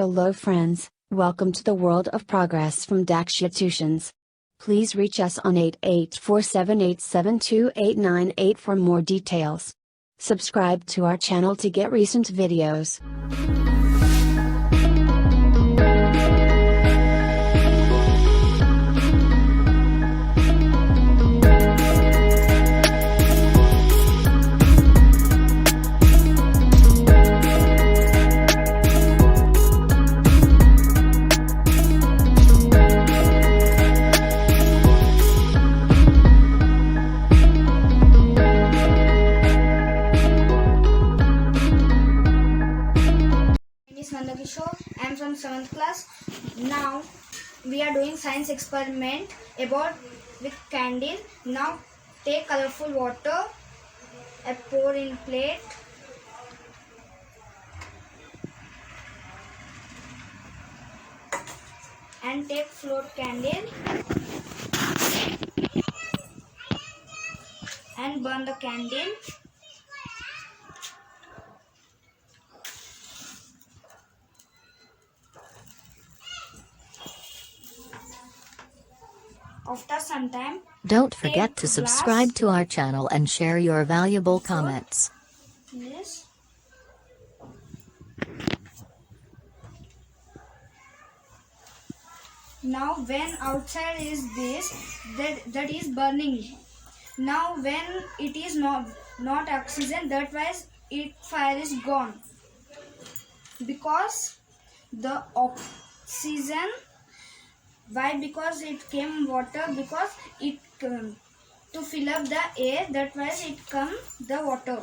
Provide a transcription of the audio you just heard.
Hello friends, welcome to the world of progress from Dakshyata. Please reach us on 8847872898 for more details. Subscribe to our channel to get recent videos. Nanda Kishore. I am from 7th class. Now we are doing science experiment about with candle. Now take colorful water, pour in plate, and take float candle and burn the candle. After some time, don't forget to subscribe to our channel and share your valuable comments. Yes. Now when outside is this, that is burning. Now when it is not oxygen, that means fire is gone. Because the oxygen, why? Because it came water, because it to fill up the air, that was it come the water.